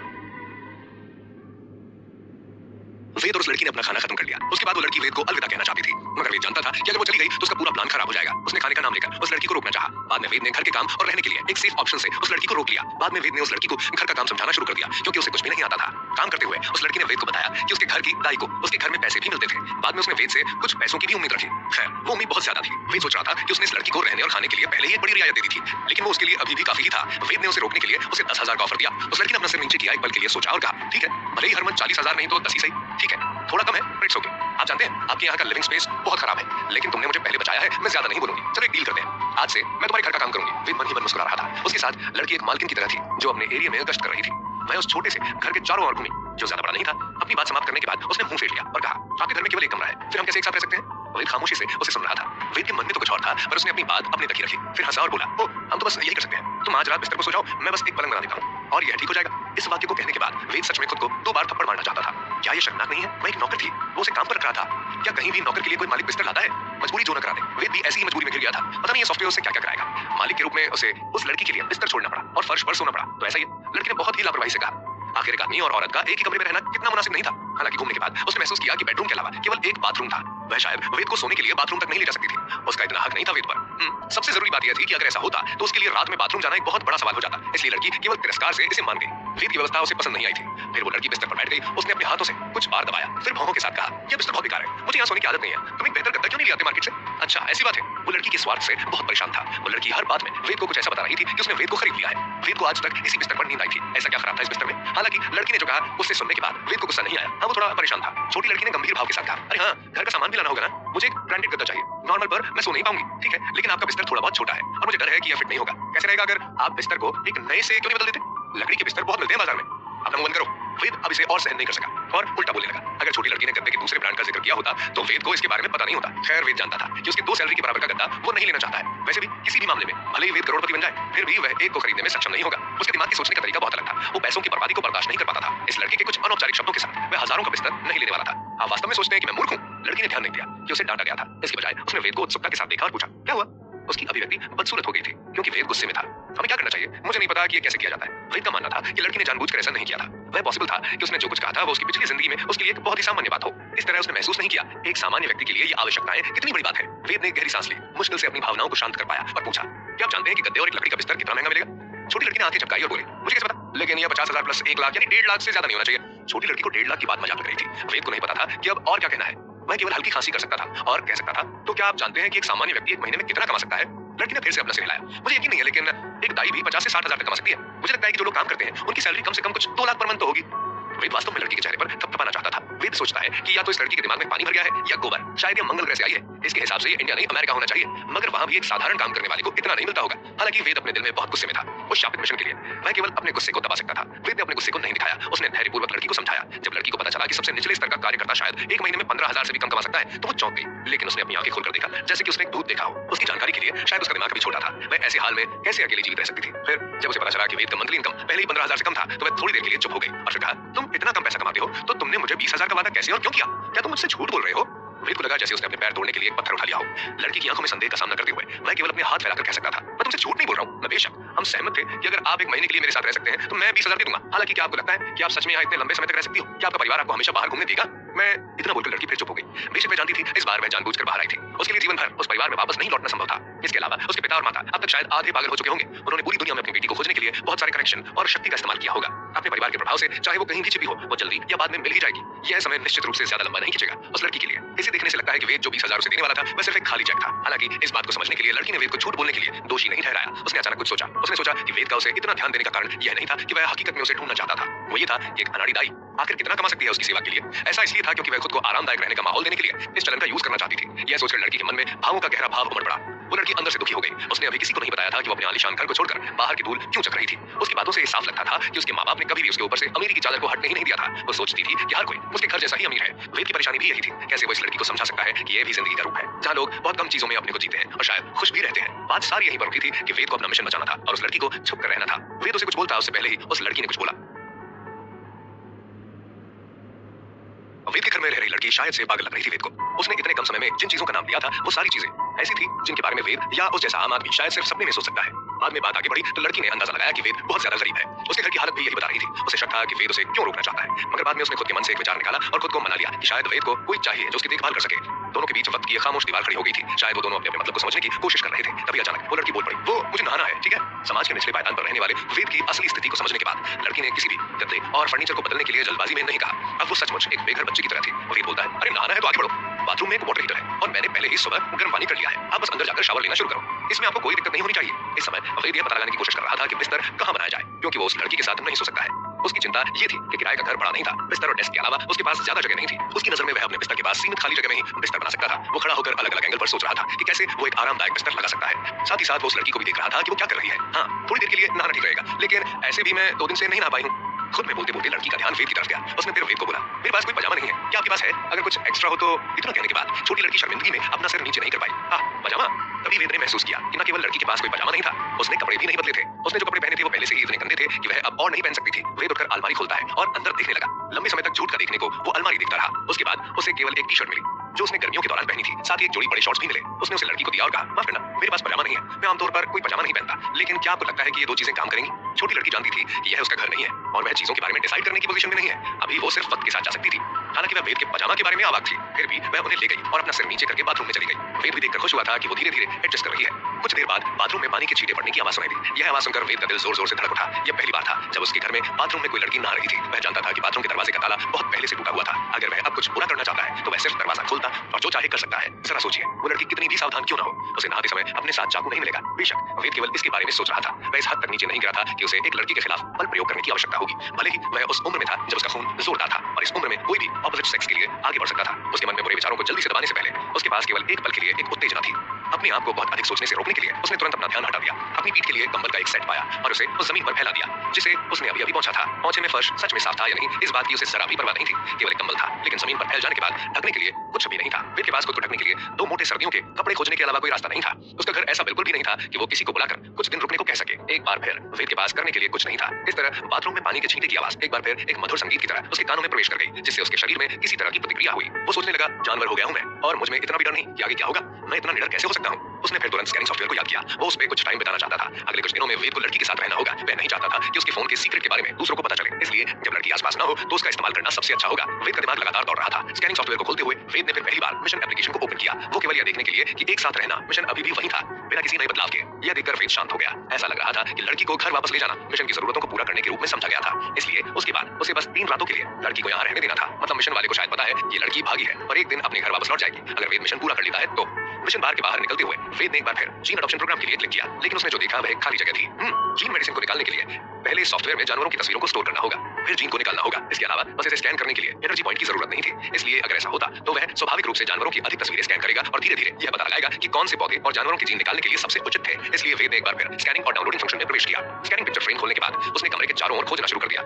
वेद और उस लड़की ने अपना खाना खत्म कर लिया। उसके बाद वो लड़की वेद को अलविदा कहना चाहती थी, मगर वेद जानता था कि अगर वो चली गई तो उसका पूरा प्लान खराब हो जाएगा। उसने खाने का नाम लेकर उस लड़की को रोकना चाहा। बाद में वेद ने घर के काम और रहने के लिए एक सेफ ऑप्शन से उस लड़की को रोक लिया। बाद में वेद ने उस लड़की को घर का काम समझाना शुरू कर दिया, क्योंकि उसे कुछ भी नहीं आता था। काम करते हुए उस लड़की ने वेद को बताया कि उसके घर की दाई को उसके घर में पैसे भी मिलते थे। बाद में उसने वेद से कुछ पैसों की भी उम्मीद रखी। खैर, वो उम्मीद बहुत ज्यादा थी। वेद सोच रहा था कि उसने इस लड़की को रहने और खाने के लिए पहले ही एक बड़ी रियायत दे दी थी, लेकिन वो उसके लिए अभी भी काफी ही था। वेद ने उसे रोकने के लिए उसे 10,000 का ऑफर दिया। उस लड़की ने अपना सिर नीचे किया, एक पल के लिए सोचा और कहा, ठीक है, भले ही हर मंथ 40,000 नहीं तो 10 ही सही। ठीक है, थोड़ा कम है, बट इट्स ओके। आप जानते हैं आपके यहाँ का लिविंग स्पेस बहुत खराब है, लेकिन तुमने मुझे पहले बचाया है, मैं ज्यादा नहीं बोलूंगी। चलो एक डील करते हैं, आज से मैं तुम्हारे घर का काम करूंगी। वेद मन ही मन मुस्कुरा रहा था। उसके साथ लड़की एक मालकिन की तरह थी जो अपने एरिया में गश्त कर रही थी। वह उस छोटे से घर के चारों ओर घूमी, जो ज्यादा बड़ा नहीं था। अपनी बात समाप्त करने के बाद उसने मुंह फेर लिया और कहा, आपके घर में केवल एक कमरा है, फिर हम कैसे एक साथ रह सकते हैं? वेद खामोशी से उसे सुन रहा था। वेद के मन में तो कुछ और था, पर उसने अपनी बात अपने तक ही रखी। फिर हंसा और बोला, ओ, हम तो बस यही कर सकते हैं। तुम आज रात बिस्तर पर सो जाओ, मैं बस एक पलंग बना देता हूँ और यह ठीक हो जाएगा। इस वाक्य को कहने के बाद वेद सच में खुद को 2 बार थप्पड़ मारना चाहता था। क्या ये शर्मनाक नहीं है? मैं एक नौकर थी, वो उसे काम पर रख रहा था। क्या कहीं भी नौकर के लिए कोई मालिक बिस्तर लाता है? मजबूरी जो न करा दे। वेद भी ऐसी ही मजबूरी में गिर गया था। पता नहीं ये सॉफ्टवेयर उसे क्या क्या कराएगा। मालिक के रूप में उसे उस लड़की के लिए बिस्तर छोड़ना पड़ा और फर्श पर सोना पड़ा। तो ऐसा ही लड़की ने बहुत ही लापरवाही से कहा। आखिर एक आदमी और औरत का एक ही कमरे में रहना कितना मुनासिब नहीं था। हालांकि घूमने के बाद उसने महसूस किया कि बेडरूम के अलावा केवल एक बाथरूम था। वह शायद वेद को सोने के लिए बाथरूम तक नहीं ले जा सकती थी। उसका इतना हक नहीं था वेद पर। सबसे जरूरी बात यह थी कि अगर ऐसा होता तो उसके लिए रात में बाथरूम जाना एक बहुत बड़ा सवाल हो जाता। इसलिए लड़की केवल तिरस्कार से इसे मान गई। वेद की व्यवस्था उसे पसंद नहीं आई थी। फिर वो लड़की बिस्तर पर बैठ गई। उसने अपने हाथों से कुछ बार दबाया, फिर भौंहों के साथ कहा, यह बिस्तर बहुत बेकार है, मुझे यहाँ सोने की आदत नहीं है। तुम एक बेहतर गद्दा क्यों नहीं ले आते मार्केट से? अच्छा, ऐसी बात है। वो लड़की के स्वार्थ से बहुत परेशान था। वो लड़की हर बात में वेद को कुछ ऐसा बता रही थी कि उसने वेद को खरीद लिया है। वेद को आज तक इसी बिस्तर पर नींद आई थी। ऐसा क्या खराब था इस बिस्तर में? हालांकि लड़की ने जो कहा उससे सुनने के बाद वेद को गुस्सा नहीं आया। हाँ, वो थोड़ा परेशान था। छोटी लड़की ने गंभीर भाव के साथ कहा, अरे हाँ, घर का सामान भी लाना होगा ना, मुझे एक ब्रांडेड गद्दा चाहिए। नॉर्मल पर मैं सो नहीं पाऊंगी, ठीक है, लेकिन आपका बिस्तर थोड़ा बहुत छोटा है और मुझे डर है कि यह फिट नहीं होगा। कैसे रहेगा अगर आप बिस्तर को एक नए से क्यों नहीं बदल देते? लकड़ी के बिस्तर बहुत मिलते हैं बाजार में। अपना मुंह बंद करो। वेद अब इसे और सहन नहीं कर सका और उल्टा बोलने लगा। अगर छोटी लड़की ने गद्दे के दूसरे ब्रांड का जिक्र किया होता तो वेद को इसके बारे में पता नहीं होता। खैर, वेद जानता था कि उसके 2 सैलरी के बराबर का गद्दा वो नहीं लेना चाहता है। वैसे भी किसी भी मामले में भले ही वेद करोड़पति बन जाए, फिर भी वह एक को खरीदने में सक्षम नहीं होगा। उसके दिमाग की सोचने का तरीका बहुत अलग था। वो पैसों की बर्बादी को बर्दाश्त नहीं कर पाता था। इस लड़के के कुछ अनौपचारिक शब्दों के साथ वह हजारों का बिस्तर नहीं लेने वाला था। आप वास्तव में सोचते हैं कि मैं मूर्ख हूँ? लड़की ने ध्यान नहीं दिया कि उसे डांटा गया था। इसके बजाय उसने वेद को उत्सुकता के साथ देखा और पूछा, क्या हुआ? उसकी अभिव्यक्ति बदसूरत हो गई थी क्योंकि वेद गुस्से में था। हमें क्या करना चाहिए? मुझे नहीं पता कि ये कैसे किया जाता है। वेद का मानना था कि लड़की ने जानबूझकर ऐसा नहीं किया था। वह पॉसिबल था कि उसने जो कुछ कहा था वो उसकी पिछली जिंदगी में उसके लिए एक बहुत ही सामान्य बात हो। इस तरह उसने महसूस नहीं किया। एक सामान्य व्यक्ति के लिए ये आवश्यकताएं कितनी बड़ी बात है। वेद ने गहरी सांस ली, मुश्किल से अपनी भावनाओं को शांत कर पाया और पूछा, क्या आप जानते हैं कि गद्दे और एक लकड़ी का बिस्तर कितना महंगा मिलेगा? छोटी लड़की ने आंखें झपकाई और बोली, मुझे कैसे पता? लेकिन यह 50,000 प्लस 1 लाख यानी 1.5 लाख से ज्यादा नहीं होना चाहिए। छोटी लड़की को 1.5 लाख की बात मजाक लग रही थी। वेद को नहीं पता था कि अब और क्या कहना है। वह केवल हल्की खांसी कर सकता था और कह सकता था, तो क्या आप जानते हैं कि एक सामान्य व्यक्ति एक महीने में कितना कमा सकता है? लड़की ने फिर से अपना सिर हिलाया। मुझे यकीन नहीं है, लेकिन एक दाई भी 50 से 60,000 तक कमा सकती है। मुझे लगता है कि जो लोग काम करते हैं उनकी सैलरी कम से कम कुछ 2 लाख पर मंथ तो होगी। वेद वास्तव में लड़की के चेहरे पर थपथपाना चाहता था। वेद सोचता है कि या तो इस लड़की के दिमाग में पानी भर गया है या गोबर। शायद ये मंगल ग्रह से आई है। इसके हिसाब से ये इंडिया नहीं अमेरिका होना चाहिए, मगर वहां भी एक साधारण काम करने वाले को इतना नहीं मिलता होगा। हालांकि वेद अपने दिल में बहुत गुस्से में था। उस शापित मिशन के लिए वह केवल अपने गुस्से को दबा सकता था। वेद ने अपने गुस्से को नहीं दिखाया। उसने धैर्यपूर्वक लड़की को समझाया। जब लड़की को पता चला कि सबसे निचले स्तर का कार्यकर्ता शायद एक महीने में 15,000 से भी कम कमा सकता है, तो वो चौंक गई। लेकिन उसने अपनी आंखें खोलकर देखा, जैसे कि उसने एक भूत देखा हो। उसकी जानकारी के लिए शायद उसका दिमाग कभी छोटा था। वह ऐसे हाल में कैसे अकेली जीवित रह सकती थी? फिर जब उसे पता चला कि वेद का मंथली इनकम पहले ही 15,000 से कम था, तो वह थोड़ी देर के लिए चुप हो गई और फिर कहा, तुम इतना कम पैसा कमाते हो तो तुमने मुझे 20,000 का वादा कैसे और क्यों किया? क्या तुम मुझसे झूठ बोल रहे हो? वेद को लगा जैसे उसने अपने पैर तोड़ने के लिए एक पत्थर उठा लिया हो। लड़की की आंखों में संदेह का सामना करते हुए वह केवल अपने हाथ फैलाकर कह सकता था, मैं तुमसे झूठ नहीं बोल रहा हूँ। मैं बेशक हम सहमत थे कि अगर आप एक महीने के लिए मेरे साथ रह सकते हैं तो मैं 20,000 दे दूंगा। हालांकि क्या आपको लगता है कि आप सच में यहाँ इतने लंबे समय तक रह सकती हो? क्या आपका परिवार आपको हमेशा बाहर घूमने देगा? मैं इतना बोलकर लड़की फिर चुप हो गई। बेशक मैं जानती थी इस बार वह जानबूझकर बाहर आई थी। उसके लिए जीवन भर उस परिवार में वापस नहीं लौटना संभव था। इसके अलावा उसके पिता और माता अब तक शायद आधे पागल हो चुके होंगे। उन्होंने पूरी दुनिया में अपनी बेटी को खोजने के लिए बहुत सारे कनेक्शन और शक्ति का इस्तेमाल किया होगा। अपने परिवार के प्रभाव से चाहे वो कहीं भी छिपी हो, वो जल्दी या बाद में मिल ही जाएगी। यह समय निश्चित रूप से ज्यादा लंबा नहीं खींचेगा उस लड़की के लिए। इसे देखने से लगता है कि वेद जो 20,000 उसे देने वाला था वह सिर्फ एक खाली चेक था। हालांकि इस बात को समझने के लिए लड़की ने वेद को झूठ बोलने के लिए दोषी नहीं ठहराया। उसने अचानक कुछ सोचा। उसने सोचा कि वेद का उसे इतना ध्यान देने का कारण यह नहीं था कि वह हकीकत में उसे ढूंढना चाहता था। वो ये था कि एक अनाड़ी दाई आखिर कितना कमा सकती है उसकी सेवा के लिए। ऐसा इसलिए था क्योंकि वह खुद को आरामदायक रहने का माहौल देने के लिए इस चलन का यूज करना चाहती थी। यह सोचकर लड़की के मन में भावों का गहरा भाव उमड़ पड़ा। वो लड़की अंदर से दुखी हो गई। उसने अभी किसी को नहीं बताया था कि वो अपने आलीशान घर को छोड़कर बाहर की धूल क्यों चक रही थी। उसकी बातों से ये साफ लगता था कि उसके माँ बाप ने कभी भी उसके ऊपर से अमीरी की चादर को हटने ही नहीं दिया था। वो सोचती थी कि हर कोई उसके घर जैसा ही अमीर है। वेद की परेशानी भी यही थी। कैसे वो इस लड़की को समझा सकता है कि यह भी जिंदगी का रूप है जहाँ लोग बहुत कम चीजों में अपने को जीते हैं और शायद खुश भी रहते हैं। बात सारी यहीं पर रुकी थी कि वेद को अपना मिशन बचाना था और उस लड़की को छुप कर रहना था। वेद उसे कुछ बोलता उससे पहले ही उस लड़की ने कुछ बोला। वेद के घर में रह रही लड़की शायद से पागल लग रही थी वेद को। उसने इतने कम समय में जिन चीजों का नाम लिया था वो सारी चीजें ऐसी थी जिनके बारे में वेद या उस जैसा आम आदमी शायद सिर्फ सपने में सोच सकता है। बाद में बात आगे बढ़ी तो लड़की ने अंदाजा लगाया कि वेद बहुत ज्यादा गरीब है। उसके घर की हालत भी यही बता रही थी। उसे शक था कि वेद उसे क्यों रोकना चाहता है, मगर बाद में उसने खुद के मन से एक विचार निकाला और खुद को मना लिया कि शायद वेद को कोई चाहिए जो उसकी देखभाल कर सके। दोनों के बीच वक्त की खामोश दीवार खड़ी हो गई थी। शायद वो दोनों अपने मतलब को समझने की कोशिश कर रहे थे। तभी अचानक वो लड़की बोल पड़ी, वो मुझे नहाना है, ठीक है। समाज के निचले पायदान पर रहने वाले वेद की असली स्थिति को समझने के बाद लड़की ने किसी भी गद्दे और फर्नीचर को बदलने के लिए जल्दबाजी में नहीं कहा। अब वो सचमुच एक बेघर बच्चे की तरह थी। वेद बोलता है, अरे नहाना है तो आगे बढ़ो। बाथरूम में एक वाटर हीटर है और मैंने पहले ही सुबह गर्म पानी कर लिया है। आप बस अंदर जाकर शावर लेना शुरू करो। इसमें आपको कोई दिक्कत नहीं होनी चाहिए। इस समय वेद यह पता लगाने की कोशिश कर रहा था कि बिस्तर कहाँ बनाया जाए, क्योंकि वो उस लड़की के साथ नहीं सो सकता है। उसकी चिंता ये थी कि किराए का घर बड़ा नहीं था। बिस्तर और डेस्क के अलावा उसके पास ज्यादा जगह नहीं थी। उसकी नजर में वह अपने बिस्तर के पास सीमित खाली जगह में ही बिस्तर बना सकता था। वो खड़ा होकर अलग अलग एंगल पर सोच रहा था कि कैसे वो एक आरामदायक बिस्तर लगा सकता है। साथ ही साथ वो उस लड़की को भी देख रहा था कि वो क्या कर रही है। हाँ, थोड़ी देर के लिए नहाना ठीक रहेगा, लेकिन ऐसे भी मैं 2 दिन से नहीं नहा पाई हूँ। खुद में बोलते बोलते लड़की का ध्यान वेद की तरफ गया। उसने फिर वेद को बोला, मेरे पास कोई पजामा नहीं है, क्या आपके पास है? अगर कुछ एक्स्ट्रा हो तो। इतना कहने के बाद छोटी लड़की शर्मिंदगी में अपना सिर नीचे नहीं कर पाई। हाँ, पजामा। तभी वेद ने महसूस किया कि न केवल लड़की के पास कोई पजामा नहीं था, उसने कपड़े भी नहीं बदले थे। उसने जो कपड़े पहने थे वो पहले से ही इतने गंदे थे कि वह अब और नहीं पहन सकती थी। वेद उठकर अलमारी खोलता है और अंदर देखने लगा। लंबे समय तक झूठ कर देखने को वो अलमारी देखता रहा। उसके बाद उसे केवल एक टी-शर्ट मिली जो उसने गर्मियों के दौरान पहनी थी। साथ ही एक जोड़ी बड़े शॉर्ट्स भी मिले। उसने उसे लड़की को दिया और कहा, माफ करना, मेरे पास पजामा नहीं है। मैं आमतौर पर कोई पजामा नहीं पहनता, लेकिन क्या आपको लगता है कि ये 2 चीजें काम करेंगी? छोटी लड़की जानती थी कि यह उसका घर नहीं है और वह चीजों के बारे में डिसाइड करने की पोजीशन में नहीं है। अभी वो सिर्फ वक्त के साथ जा सकती थी। हालांकि वह वेद के पजामा के बारे में अवाक थी, फिर भी वह उन्हें ले गई और अपना सिर नीचे करके बाथरूम में चली गई। वेद भी देखकर खुश हुआ था कि वो धीरे धीरे एडजस्ट कर रही है। कुछ देर बाद बाथरूम में पानी के छींटे पड़ने की आवाज सुनाई दी। यह आवाज सुनकर वेद का दिल जोर जोर से धड़क उठा। यह पहली बार था जब उसके घर में बाथरूम में कोई लड़की नहा रही थी। वह जानता था कि बाथरूम के दरवाजे का ताला बहुत पहले से टूटा हुआ था। अगर वह अब कुछ बुरा करना चाहता है तो वह सिर्फ दरवाजा खोलता और जो चाहे कर सकता है। जरा सोचिए, वो लड़की कितनी भी सावधान क्यों न हो, उसे नहाते समय अपने साथ चाकू नहीं मिलेगा। बेशक वेद केवल इसके बारे में सोच रहा था। वह इस हद तक नीचे नहीं गिरा था कि उसे एक लड़की के खिलाफ बल प्रयोग करने की आवश्यकता होगी। भले ही वह उस उम्र में था जब उसका खून जोरदार था और इस उम्र में कोई भी ऑपोजिट सेक्स के लिए आगे बढ़ सकता था। उसके मन में बुरे विचारों को जल्दी से दबाने से पहले उसके पास केवल एक पल के लिए एक उत्तेजना थी। अपने आप को बहुत अधिक सोचने से रोकने के लिए उसने तुरंत अपना ध्यान हटा दिया। अपनी पीठ के लिए कंबल का एक सेट पाया और उसे उस जमीन पर फैला दिया जिसे उसने अभी अभी पहुंचा था। पहुंचे में फर्श सच में साफ था या नहीं, इस बात की उसे जरा भी परवाह नहीं थी। केवल एक कंबल था, लेकिन जमीन पर फैल जाने के बाद ढकने के लिए कुछ भी नहीं था। वेद के पास खुद को ढकने के लिए 2 मोटे सर्दियों के कपड़े खोजने के अलावा कोई रास्ता नहीं था। उसका घर ऐसा बिल्कुल भी नहीं था कि वो किसी को बुलाकर कुछ दिन रुकने को कह सके। एक बार फिर वेद के पास करने के लिए कुछ नहीं था। इस तरह बाथरूम में पानी के छींटे की आवाज एक बार फिर एक मधुर संगीत की तरह उसके कानों में प्रवेश कर गई, जिससे उसके शरीर में किसी तरह की प्रतिक्रिया हुई। वो सोचने लगा, जानवर हो गया हूं मैं और मुझ में इतना भी डर नहीं कि आगे क्या होगा। मैं इतना निडर कैसे हो सकता हूं? उसने फिर तुरंत स्कैनिंग सॉफ्टवेयर को याद किया। वो उस पे कुछ टाइम बिताना चाहता था। अगले कुछ दिनों में वेद को लड़की के साथ रहना होगा। वह नहीं चाहता था कि उसके फोन के सीक्रेट के बारे में दूसरों को पता चले, इसलिए जब लड़की आसपास न हो तो उसका इस्तेमाल करना सबसे अच्छा होगा। वेद का दिमाग लगातार दौड़ रहा था। स्कैनिंग सॉफ्टवेयर को खोलते हुए वेद ने फिर पहली बार मिशन एप्लीकेशन को ओपन किया। वो केवल यह देखने के लिए कि एक साथ रहना मिशन अभी भी वही था, बिना किसी नए बदलाव के। यह देखकर वेद शांत हो गया। ऐसा लग रहा था कि लड़की को घर वापस ले जाना मिशन की जरूरतों को पूरा करने के रूप में समझा गया था। इसलिए उसके बाद उसे बस 3 रातों के लिए लड़की को यहाँ रहने देना था। मतलब मिशन वाले को शायद पता है ये लड़की भागी है और एक दिन अपने घर वापस लौट जाएगी अगर वेद मिशन पूरा कर लेता है तो। मिशन बार के बाहर निकलते हुए वेद ने एक बार फिर जीन अडॉप्शन प्रोग्राम के लिए क्लिक किया, लेकिन उसने जो देखा वह एक खाली जगह थी। जीन मेडिसिन को निकालने के लिए पहले सॉफ्टवेयर में जानवरों की तस्वीरों को स्टोर करना होगा, फिर जीन को निकालना होगा। इसके अलावा बस इसे स्कैन करने के लिए एनर्जी पॉइंट की जरूरत नहीं थी। इसलिए अगर ऐसा होता तो वह स्वाभाविक रूप से जानवरों की अधिक तस्वीरें स्कैन करेगा और धीरे धीरे यह पता लगाएगा कि कौन से पौधे और जानवरों की जीन निकालने के लिए सबसे उचित थे। इसलिए वेद ने एक बार फिर स्कैनिंग और डाउनलोडिंग फंक्शन में प्रवेश किया। स्कैनिंग पिक्चर फ्रेम खोलने के बाद उसने कमरे के चारों ओर खोजना शुरू कर दिया।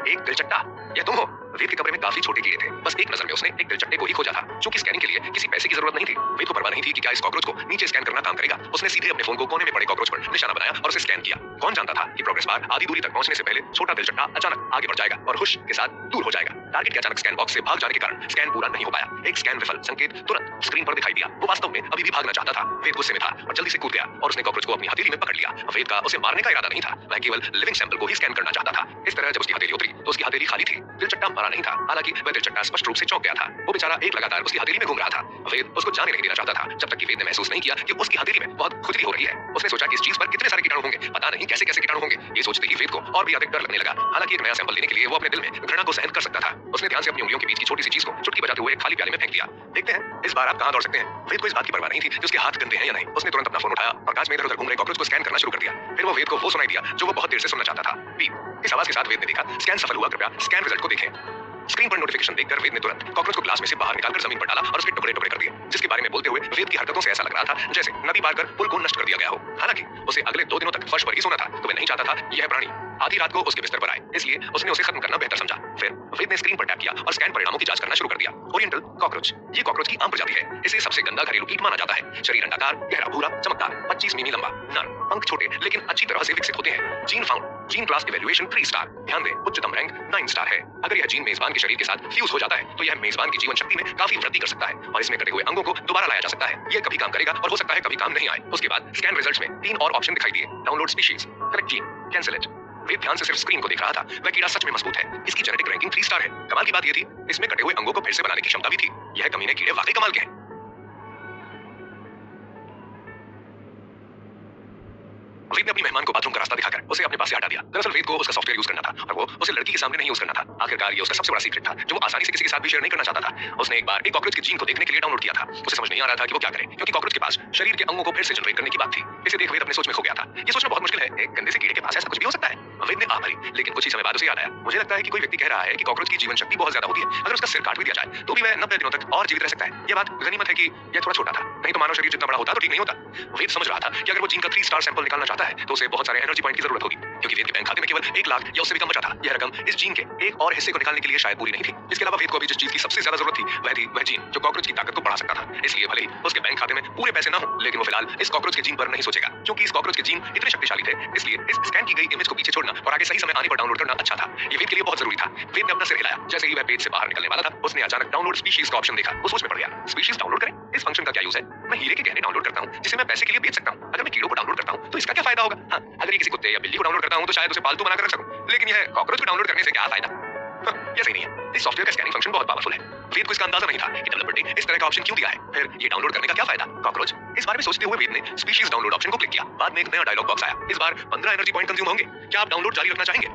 एक दिलचट्टा, यह तुम हो? वेद के कमरे में काफी छोटे कीड़े थे। बस एक नजर में उसने एक दिलचट्टे को ही खोजा था। चूंकि स्कैनिंग के लिए किसी पैसे की जरूरत नहीं थी, वेद को परवाह नहीं थी कि क्या इस कॉकरोच को नीचे स्कैन करना काम करेगा। उसने सीधे अपने फोन को कोने में पड़े कॉकरोच पर निशाना बनाया और उसे स्कैन किया। कौन जानता था कि प्रोग्रेस बार आधी दूरी तक पहुंचने से पहले छोटा दिलचट्टा अचानक आगे बढ़ बढ़ जाएगा और हुश के साथ दूर हो जाएगा। टारगेट के अचानक स्कैन बॉक्स से भाग जाने के कारण स्कैन पूरा नहीं हो पाया। एक स्कैन विफल संकेत तुरंत स्क्रीन पर दिखाई दिया। वो वास्तव में अभी भी भागना चाहता था। वेद गुस्से में था और जल्दी से कूद गया और उसने कॉकरोच को अपनी हथेली में पकड़ लिया। वेद का उसे मारने का इरादा नहीं था, वह केवल लिविंग सैंपल को ही स्कैन करना चाहता था। इस तरह जब उसकी हथेली उतरी तो उसकी हथेली खाली थी। दिलचट्टा मरा नहीं था, हालांकि वह दिलचट्टा स्पष्ट रूप से चौंक गया था। वो बेचारा एक लगातार उसकी हथेली में घूम रहा था। वेद उसको जाने नहीं देना चाहता था जब तक कि वेद ने महसूस नहीं किया कि उसकी हथेली में बहुत खुजली हो रही है। उसने सोचा कि इस चीज पर कितने सारे कीटाणु होंगे, पता नहीं कैसे कैसे कीटाणु होंगे। ये सोचते ही वेद को और भी अधिक डर लगने लगा। हालांकि एक नया सैंपल लेने के लिए वो अपने दिल में घृणा को सहन कर सकता था। उसने ध्यान से अपनी उंगलियों के बीच की छोटी सी चीज को चुटकी बजाते हुए एक खाली प्याले में फेंक दिया। देखते हैं इस बार आप कहां दौड़ सकते हैं। वेद को इस बात की परवाह नहीं थी कि उसके हाथ गंदे हैं या नहीं। उसने तुरंत अपना फोन उठाया और कांच में इधर उधर घूम रहे कॉकरोच को स्कैन करना शुरू कर दिया। फिर वो वेद को वो सुनाई दिया जो वो बहुत देर से सुनना चाहता था, बीप। इस आवाज के साथ वेद ने देखा स्कैन सफल हुआ, कृपया स्कैन रिजल्ट को देखें। स्क्रीन पर नोटिफिकेशन देखकर वेद ने तुरंत कॉकरोच को ग्लास में से बाहर निकालकर जमीन पर डाला और उसके टुकड़े टुकड़े कर दिए, जिसके बारे में बोलते हुए वेद की हरकतों से ऐसा लग रहा था जैसे नदी पार कर पुल को नष्ट कर दिया गया हो। हालांकि उसे अगले 2 दिनों तक फर्श पर ही सोना था, तो वह नहीं चाहता था यह प्राणी आधी रात को उसके बिस्तर पर आए, इसलिए उसने उसे खत्म करना बेहतर समझा। फिर वेद ने स्क्रीन पर टैप किया और स्कैन परिणामों की जांच करना शुरू कर दिया। ओरिएंटल कॉकरोच, ये कॉकरोच की आम प्रजाति है। इसे सबसे गंदा घरेलू कीट माना जाता है। शरीर अंडाकार, गहरा भूरा, चमकदार, 25 मिमी लंबा, नर, पंख छोटे लेकिन अच्छी तरह से विकसित होते हैं। Gene found, gene class evaluation 3 star. ध्यान दें उच्चतम रैंक 9 स्टार है। अगर यह जीन मेजबान के शरीर के साथ फ्यूज हो जाता है तो यह मेजबान की जीवन शक्ति में काफी वृद्धि कर सकता है और इसमें कटे हुए अंगों को दोबारा लाया जा सकता है। यह कभी काम करेगा और हो सकता है कभी काम नहीं आए। उसके बाद स्कैन रिजल्ट्स में 3 और ऑप्शन दिखाई दिए, download species, correct gene, cancel it. वेद ध्यान से सिर्फ स्क्रीन को देख रहा था। वह कीड़ा सच में मजबूत है। इसकी जेनेटिक रैंकिंग 3 स्टार है। कमाल की बात यह थी इसमें कटे हुए अंगों को फिर से बनाने की क्षमता भी थी। यह कमीने कीड़े वाकई कमाल के हैं। वेद ने अपनी मेहमान को बाथरूम का रास्ता दिखाकर उसे अपने पास से हटा दिया। दरअसल वेद को उसका सॉफ्टवेयर यूज करना था और वो उसे लड़की के सामने नहीं यूज करना था। आखिरकार ये उसका सबसे बड़ा सीक्रेट था जो वो आसानी से किसी के साथ भी शेयर नहीं करना चाहता था। उसने एक बार एक कॉकरोच के जीन को देखने के लिए डाउनलोड किया था। उसे समझ नहीं आ रहा था कि वो क्या करे, क्योंकि कॉकरोच के पास शरीर के अंगों को फिर से जनरेट करने की बात थी। इसे देख वेद अपने सोच में खो गया था। ये सोचना बहुत मुश्किल है, एक गंदे से कीड़े के पास ऐसा कुछ भी हो सकता है। वेद ने आह भरी, लेकिन कुछ ही समय बाद उसे याद आया, मुझे लगता है कि कोई व्यक्ति कह रहा है कि कॉकरोच की जीवन शक्ति बहुत ज्यादा होती है। अगर उसका सिर काट भी दिया जाए तो भी वह 90 दिनों तक और जीवित रह सकता है। यह बात गनीमत है कि यह थोड़ा छोटा था, नहीं तो मानव शरीर जितना बड़ा होता तो ठीक नहीं होता। वेद समझ रहा था कि अगर वो जीन का 3 स्टार सैंपल निकालना चाहता है तो उसे बहुत सारे एनर्जी पॉइंट की जरूरत होगी, क्योंकि वेद के बैंक खाते में केवल 1 लाख या उससे भी कम बचा था। यह रकम इस जीन के एक और हिस्से को निकालने के लिए शायद पूरी नहीं थी। इसके अलावा वेद को अभी जिस चीज की सबसे ज्यादा जरूरत थी वह जीन जो कॉकरोच की ताकत को बढ़ा सकता था। इसलिए भले ही उसके बैंक खाते में पूरे पैसे न हो, लेकिन वो फिलहाल इस कॉकरोच के जीन पर नहीं सोचेगा, क्योंकि इस कॉकरोच के जीन इतने शक्तिशाली थे। इसलिए इस स्कैन की गई इमेज को पीछे छोड़ना और आगे सही समय आने पर डाउनलोड करना अच्छा था। ये वेद के लिए बहुत जरूरी था। वेद ने अपना सिर हिलाया। जैसे ही वह पेज से बाहर निकलने वाला था उसने अचानक डाउनलोड स्पीशीज का ऑप्शन देखा। वो सोच में पड़ गया, स्पीशीज डाउनलोड करें, इस फंक्शन का क्या यूज है? मैं हीरे के गहने डाउनलोड करता हूं जिसे मैं पैसे के लिए बेच सकता हूं। अगर मैं कीड़ों को डाउनलोड करता हूं तो इसका क्या फायदा होगा? हाँ, अगर ये किसी कुत्ते या बिल्ली को डाउनलोड करता हूं तो शायद उसे पालतू बनाकर रख सकूं, लेकिन यह कॉकरोच को डाउनलोड करने से क्या फायदा? यह सही नहीं है। इस सॉफ्टवेयर का स्कैनिंग फंक्शन बहुत पावरफुल है। वेद को इसका अंदाजा नहीं था कि डेवलपर ने इस तरह का ऑप्शन क्यों दिया है। फिर ये डाउनलोड करने का क्या फायदा? कॉकरोच, इस बारे में सोचते हुए वेद ने स्पीशीज डाउनलोड ऑप्शन को क्लिक किया। बाद में एक नया डायलॉग बॉक्स आया। इस बार 15 एनर्जी पॉइंट कंज्यूम होंगे। क्या आप डाउनलोड जारी रखना चाहेंगे?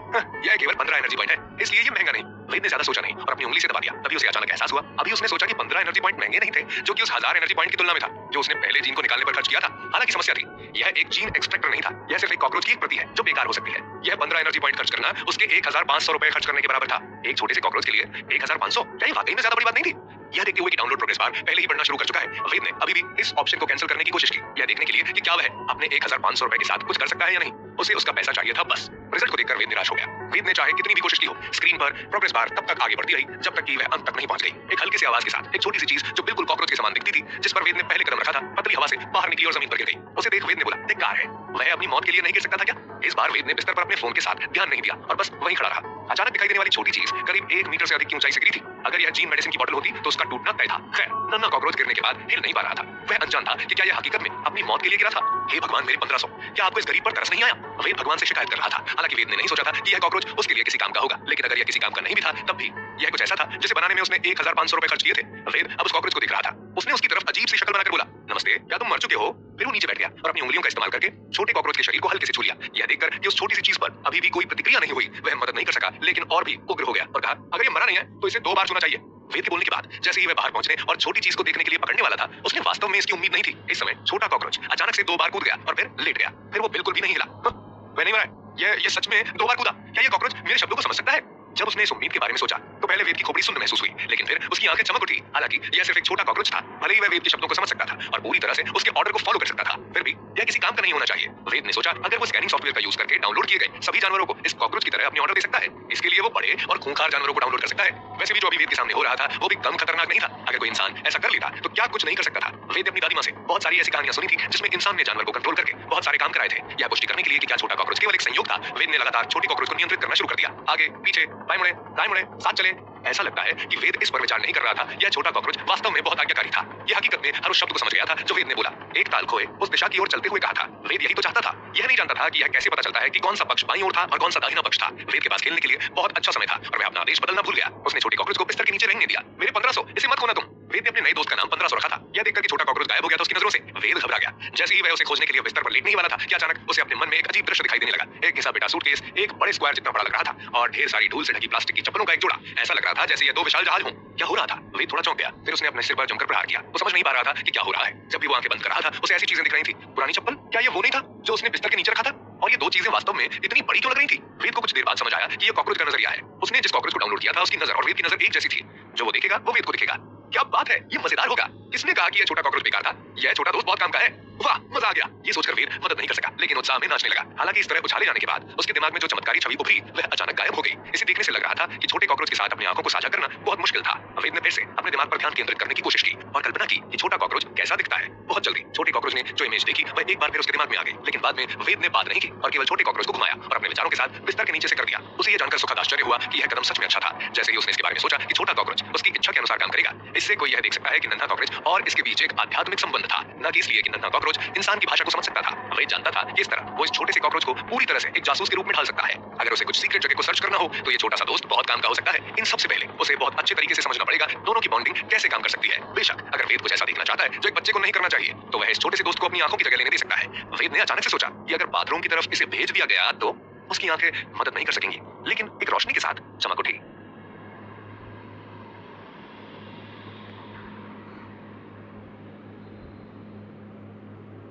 यह केवल 15 एनर्जी पॉइंट है, इसलिए ये महंगा नहीं। वेद ने ज्यादा सोचा नहीं और अपनी उंगली से दबा दिया। तभी उसे अचानक एहसास हुआ, अभी उसने सोचा कि 15 एनर्जी पॉइंट महंगे नहीं थे, जो कि उस 1000 एनर्जी पॉइंट की तुलना में था जो उसने पहले जीन को निकालने पर खर्च किया था। हालांकि समस्या थी, यह एक जीन एक्सट्रैक्टर नहीं था, यह सिर्फ एक कॉकरोच की एक प्रति है जो बेकार हो सकती है। यह 15 एनर्जी पॉइंट खर्च करना उसके 1500 रुपए खर्च करने के बराबर था। एक छोटे से कॉकरोच के लिए 1500, क्या ये वाकई में ज्यादा बड़ी बात नहीं थी? यह देखते हुए कि डाउनलोड प्रोग्रेस बार पहले ही बढ़ना शुरू कर चुका है, वेद ने अभी भी इस ऑप्शन को कैंसिल करने की कोशिश की, यह देखने के लिए कि क्या वह अपने 1500 रुपए के साथ कुछ कर सकता है या नहीं। उसे उसका पैसा चाहिए था बस। रिजल्ट को देखकर वेद निराश हो गया। वेद ने चाहे कितनी भी कोशिश की हो, स्क्रीन पर प्रोग्रेस बार तब तक आगे बढ़ती रही जब तक कि वह अंत तक नहीं पहुंच गई। एक हल्की सी आवाज के साथ एक छोटी सी चीज जो बिल्कुल कॉकरोच के समान दिखती थी, जिस पर वेद ने पहले कदम रखा था, पतली हवा से बाहर निकली और जमीन पर गिर गई। उसे देख वेद ने बोला, धिक्कार है, वह अपनी मौत के लिए नहीं गिर सकता था क्या? इस बार वेद ने बिस्तर पर अपने फोन के साथ ध्यान नहीं दिया और बस वहीं खड़ा रहा। अचानक दिखाई देने वाली छोटी चीज करीब 1 मीटर से अधिक की ऊंचाई से गिरी थी। अगर यह जीन मेडिसिन की बोतल होती तो उसका टूटना तय था। खैर, नन्हा कॉकरोच गिरने के बाद हिल नहीं पा रहा था। वह अनजान था कि क्या यह हकीकत में अपनी मौत के लिए गिरा था। हे भगवान मेरे 1500, क्या आपको इस गरीब पर तरस नहीं आया? वेद भगवान से शिकायत कर रहा था। हालांकि वेद ने नहीं सोचा था कि यह कॉकरोच उसके लिए किसी काम का होगा, लेकिन अगर यह किसी काम का नहीं भी था तब भी यह कुछ ऐसा था जिसे बनाने में उसने 1500 रुपए खर्च किए थे। वेद अब उस कॉकरोच को देख रहा था। उसने उसकी तरफ अजीब सी शक्ल बनाकर बोला, नमस्ते, क्या तुम मर चुके हो? फिर वो नीचे बैठ गया और अपनी उंगलियों का इस्तेमाल करके छोटे कॉकरोच के शरीर को हल्के से छू लिया। यह देखकर कि उस छोटी सी चीज पर अभी भी कोई प्रतिक्रिया नहीं हुई, वह मदद नहीं कर सका, लेकिन और भी उग्र हो गया और कहा, अगर ये मरा नहीं है तो इसे 2 बार छूना चाहिए। वेद के बोलने के बाद जैसे ही वह बाहर पहुंचने और छोटी चीज को देखने के लिए पकड़ने वाला था, उसने वास्तव में इसकी उम्मीद नहीं थी। इस समय छोटा कॉकरोच अचानक से 2 बार कूद गया और फिर लेट गया। फिर वो बिल्कुल भी नहीं हिला। वह नहीं मरा है, यह सच में 2 बार कूदा। क्या यह कॉकरोच मेरे शब्दों को समझ सकता है? जब उसने इस उम्मीद के बारे में सोचा तो पहले वेद की खोपड़ी सुन्न महसूस हुई, लेकिन फिर उसकी आंखें चमक उठी। हालांकि यह सिर्फ एक छोटा कॉकरोच था, भले ही वह वेद के शब्दों को समझ सकता था और पूरी तरह से उसके ऑर्डर को फॉलो कर सकता था, फिर भी यह किसी काम का नहीं होना चाहिए। वेद ने सोचा, अगर वो स्कैनिंग सॉफ्टवेयर का यूज करके डाउनलोड किए गए सभी जानवरों को इस कॉकरोच की तरह अपने ऑर्डर दे सकता है। इसके लिए वो बड़े और खूंखार जानवरों को डाउनलोड कर सकता है। वैसे भी जो अभी वेद के सामने हो रहा था वो भी कम खतरनाक नहीं था। अगर कोई इंसान ऐसा कर लेता तो क्या कुछ नहीं कर सकता था। वेद ने अपनी दादी मां से बहुत सारी ऐसी कहानियां सुनी थी जिसमें इंसान ने जानवर को कंट्रोल करके बहुत सारे काम कराए थे। यह पुष्टि करने के लिए कि क्या छोटा कॉकरोच केवल एक संयोग था, वेद ने लगातार छोटी कॉकरोच को नियंत्रित करना शुरू कर दिया। आगे पीछे बाएं मुड़े, दाएं मुड़े, साथ चले। ऐसा लगता है कि वेद इस पर विचार नहीं कर रहा था। यह छोटा कॉकरोच वास्तव में बहुत आज्ञाकारी था। यह हकीकत में हर उस शब्द को समझ गया था जो वेद ने बोला। एक ताल खोए उस दिशा की ओर चलते हुए कहा था। वेद यही तो चाहता था। यह नहीं जानता था कि यह कैसे पता चलता है कि कौन सा पक्ष बाईं ओर था और कौन सा दाहिना पक्ष था। वेद के पास खेलने के लिए बहुत अच्छा समय था और वह अपना आदेश बदलना भूल गया। उसने छोटे कॉकरोच को बिस्तर के नीचे रहने दिया। मेरे 1500, इसे मत खोना तुम। वेद ने अपने नए दोस्त का नाम 1500 रखा था। यह देखकर कि छोटा कॉकरोच गायब हो गया था उसकी नजरों से, वेद घबरा गया। जैसे ही वह उसे खोजने के लिए बिस्तर पर लेटने ही वाला था कि अचानक उसे अपने मन में एक अजीब दृश्य दिखाई देने लगा। एक घिसा पिटा सूटकेस, एक बड़े स्क्वायर जितना बड़ा लग रहा था और ढेर सारी धूल से ढकी प्लास्टिक की चप्पलों का एक जोड़ा। ऐसा लग रहा था जैसे ये दो विशाल जहाज हों। क्या हो रहा था? वेद थोड़ा चौंक गया। फिर उसने अपने सिर पर जमकर प्रहार किया। वो समझ नहीं पा रहा था कि क्या हो रहा है। जब भी वो आंखें बंद कर रहा था उसे ऐसी चीजें दिख रही थी। पुरानी चप्पल, क्या ये वो नहीं था जो उसने बिस्तर के नीचे रखा था? और ये दो चीजें वास्तव में इतनी बड़ी क्यों लग रही थी? वेद को कुछ देर बाद समझ आया कि ये कॉकरोच का नजरिया है। उसने जिस कॉकरोच को डाउनलोड किया था उसकी नजर और वेद की नजर एक जैसी थी। जो वो देखेगा वो वेद को दिखेगा। क्या बात है, ये मजेदार होगा। किसने कहा कि यह छोटा कॉकरोच बेकार था? यह छोटा दोस्त बहुत काम का है। वाह, मजा आ गया। ये सोचकर वीर मदद नहीं कर सका, लेकिन उत्साह में नाचने लगा। हालांकि इस तरह उछाले जाने के बाद उसके दिमाग में जो चमत्कारी छवि उभरी वह अचानक गायब हो गई। इसे देखने से लग रहा था कि छोटे कॉकरोच के साथ अपनी आंखों को साझा करना बहुत मुश्किल था। वेद ने फिर से अपने दिमाग पर ध्यान केंद्रित करने की कोशिश की और कल्पना की कि छोटा कॉकरोच कैसा दिखता है। बहुत जल्दी छोटे कॉकरोच ने जो इमेज देखी वह एक बार फिर उसके दिमाग में आ गई, लेकिन बाद में वेद ने बात नहीं की और केवल छोटे कॉकरोच को घुमाया और अपने विचारों के साथ बिस्तर के नीचे से कर दिया। उसे यह जानकर सुखद आश्चर्य हुआ कि यह कदम सच में अच्छा था। जैसे ही उसने इसके बारे में सोचा कि छोटा कॉकरोच उसकी इच्छा के अनुसार काम करेगा, इससे कोई यह देख सकता है कि नन्हा कॉकरोच और इसके बीच एक आध्यात्मिक संबंध था, न कि इसलिए कि नन्हा कॉकरोच इंसान की भाषा को समझ सकता था। वह जानता था कि इस तरह वो इस छोटे से कॉकरोच को पूरी तरह से एक जासूस के रूप में ढाल सकता है। अगर उसे कुछ सीक्रेट जगह को सर्च करना हो तो ये छोटा सा दोस्त बहुत काम का हो सकता है। इन सबसे पहले उसे बहुत अच्छे तरीके से समझना पड़ेगा दोनों की बॉन्डिंग कैसे काम कर सकती है। बेशक अगर वेद कुछ ऐसा देखना चाहता है जो एक बच्चे को नहीं करना चाहिए तो वह इस छोटे से दोस्त को अपनी आंखों की जगह लेने दे सकता है। वेद ने अचानक से सोचा कि अगर बाथरूम की तरफ इसे भेज दिया गया तो उसकी आंखें मदद नहीं कर सकेंगी, लेकिन एक रोशनी के साथ चमक उठी।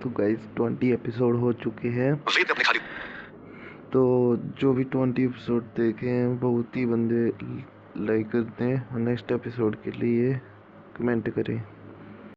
तो गाइस 20 एपिसोड हो चुके हैं। वेद ने अपने खाली तो जो भी 20 एपिसोड देखे हैं बहुत ही बंदे लाइक करते हैं। नेक्स्ट एपिसोड के लिए कमेंट करें।